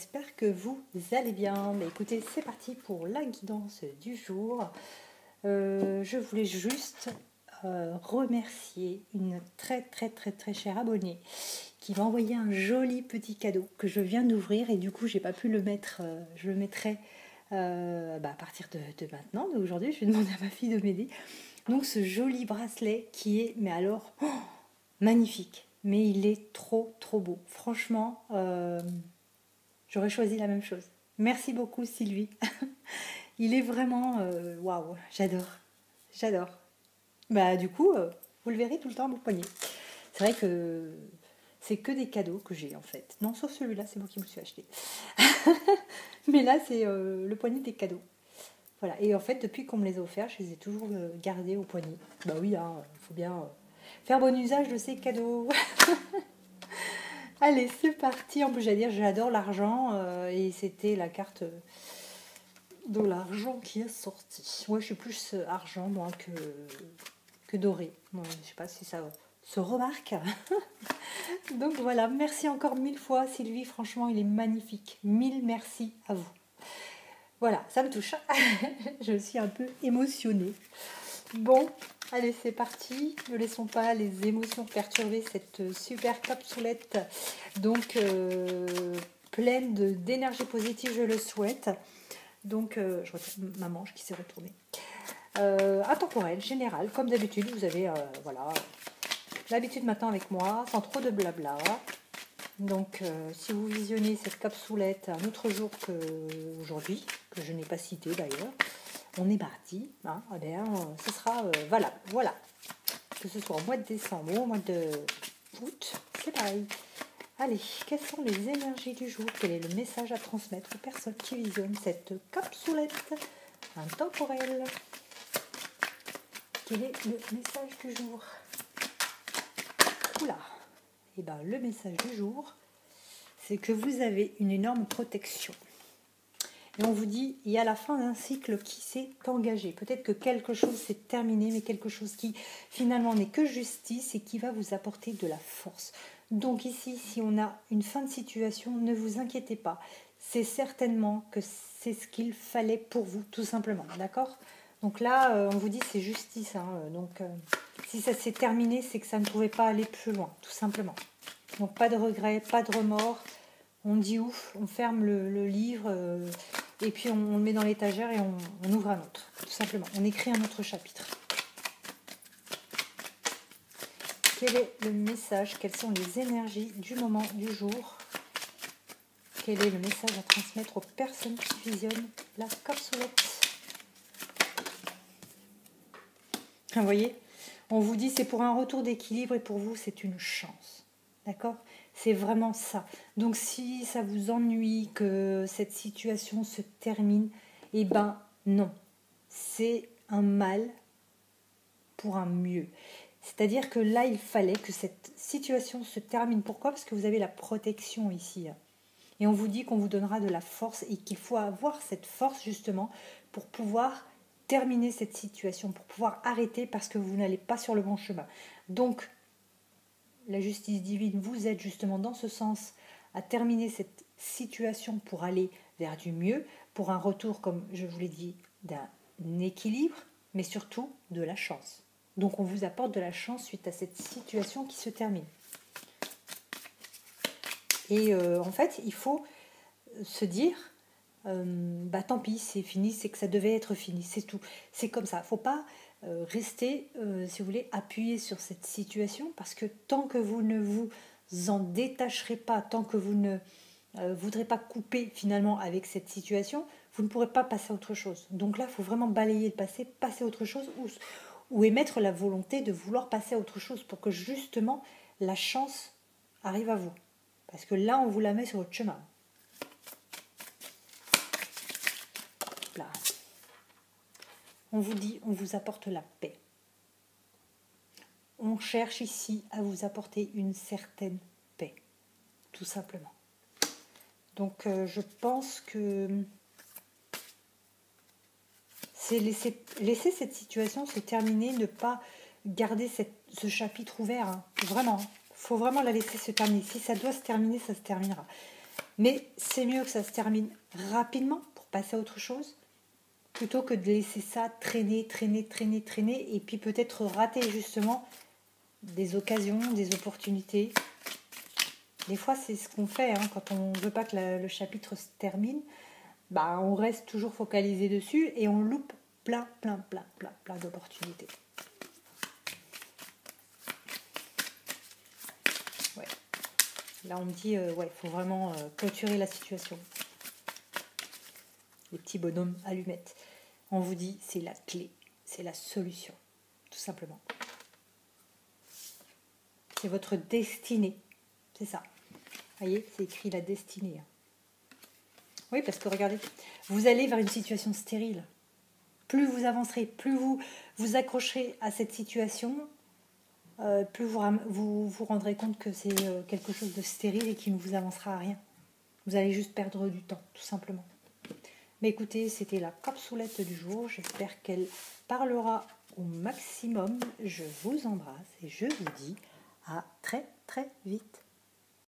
j'espère que vous allez bien. Mais écoutez, c'est parti pour la guidance du jour. Je voulais juste remercier une très chère abonnée qui m'a envoyé un joli petit cadeau que je viens d'ouvrir et du coup j'ai pas pu le mettre, je le mettrai à partir de maintenant, d'aujourd'hui. Je vais demander à ma fille de m'aider. Donc ce joli bracelet qui est, mais alors, magnifique. Mais il est trop beau. Franchement, j'aurais choisi la même chose. Merci beaucoup Sylvie. Il est vraiment, waouh, j'adore. Bah du coup, vous le verrez tout le temps à mon poignet. C'est vrai que c'est que des cadeaux que j'ai en fait. Non, sauf celui-là, c'est moi qui me suis acheté. Mais là, c'est le poignet des cadeaux. Voilà. Et en fait, depuis qu'on me les a offerts, je les ai toujours gardés au poignet. Bah oui, hein, faut bien faire bon usage de ces cadeaux. Allez, c'est parti. En plus, j'allais dire, j'adore l'argent et c'était la carte de l'argent qui est sortie. Ouais, je suis plus argent moi que doré. Bon, je sais pas si ça se remarque. Donc voilà, merci encore 1000 fois Sylvie. Franchement, il est magnifique. 1000 merci à vous. Voilà, ça me touche. Je suis un peu émotionnée. Bon, allez, c'est parti. Ne laissons pas les émotions perturber cette super capsulette. Donc, pleine d'énergie positive, je le souhaite. Donc, je retrouve ma manche qui s'est retournée. Intemporel, général, comme d'habitude, vous avez voilà, l'habitude maintenant avec moi, sans trop de blabla. Donc, si vous visionnez cette capsulette un autre jour qu'aujourd'hui, que je n'ai pas cité d'ailleurs, on est mardi, hein, eh bien, ce sera valable. Voilà. Que ce soit au mois de décembre ou au mois d'août, c'est pareil. Allez, quelles sont les énergies du jour? Quel est le message à transmettre aux personnes qui visionnent cette capsulette intemporelle? Quel est le message du jour? Oula. Eh bien, le message du jour, c'est que vous avez une énorme protection. Et on vous dit, il y a la fin d'un cycle qui s'est engagé. Peut-être que quelque chose s'est terminé, mais quelque chose qui finalement n'est que justice et qui va vous apporter de la force. Donc ici, si on a une fin de situation, ne vous inquiétez pas. C'est certainement que c'est ce qu'il fallait pour vous, tout simplement. D'accord? Donc là, on vous dit c'est justice. Hein, donc si ça s'est terminé, c'est que ça ne pouvait pas aller plus loin, tout simplement. Donc pas de regrets, pas de remords. On dit ouf, on ferme le livre et puis on le met dans l'étagère et on ouvre un autre, tout simplement. On écrit un autre chapitre. Quel est le message? Quelles sont les énergies du moment, du jour? Quel est le message à transmettre aux personnes qui visionnent la capsulette? Vous voyez, on vous dit c'est pour un retour d'équilibre et pour vous c'est une chance. D'accord? C'est vraiment ça. Donc si ça vous ennuie que cette situation se termine, eh ben non. C'est un mal pour un mieux. C'est-à-dire que là, il fallait que cette situation se termine. Pourquoi? Parce que vous avez la protection ici. Et on vous dit qu'on vous donnera de la force et qu'il faut avoir cette force justement pour pouvoir terminer cette situation, pour pouvoir arrêter parce que vous n'allez pas sur le bon chemin. Donc, la justice divine vous aide justement dans ce sens à terminer cette situation pour aller vers du mieux, pour un retour, comme je vous l'ai dit, d'un équilibre, mais surtout de la chance. Donc on vous apporte de la chance suite à cette situation qui se termine. Et en fait, il faut se dire, tant pis, c'est fini, c'est que ça devait être fini, c'est tout. C'est comme ça, il ne faut pas rester, si vous voulez, appuyé sur cette situation, parce que tant que vous ne vous en détacherez pas, tant que vous ne voudrez pas couper finalement avec cette situation, vous ne pourrez pas passer à autre chose. Donc là, il faut vraiment balayer le passé, passer à autre chose, ou émettre la volonté de vouloir passer à autre chose pour que justement la chance arrive à vous. Parce que là, on vous la met sur votre chemin. Là. On vous dit, on vous apporte la paix. On cherche ici à vous apporter une certaine paix, tout simplement. Donc je pense que c'est laisser cette situation se terminer, ne pas garder ce chapitre ouvert. Hein. Vraiment, il faut vraiment la laisser se terminer. Si ça doit se terminer, ça se terminera. Mais c'est mieux que ça se termine rapidement pour passer à autre chose, plutôt que de laisser ça traîner, et puis peut-être rater justement des occasions, des opportunités. Des fois, c'est ce qu'on fait quand on ne veut pas que le chapitre se termine. Bah, on reste toujours focalisé dessus et on loupe plein d'opportunités. Ouais. Là, on me dit, faut vraiment clôturer la situation. Les petits bonhommes allumettes. On vous dit, c'est la clé, c'est la solution, tout simplement. C'est votre destinée, c'est ça. Vous voyez, c'est écrit la destinée. Oui, parce que regardez, vous allez vers une situation stérile. Plus vous avancerez, plus vous vous accrocherez à cette situation, plus vous vous rendrez compte que c'est quelque chose de stérile et qui ne vous avancera à rien. Vous allez juste perdre du temps, tout simplement. Mais écoutez, c'était la capsoulette du jour. J'espère qu'elle parlera au maximum. Je vous embrasse et je vous dis à très vite.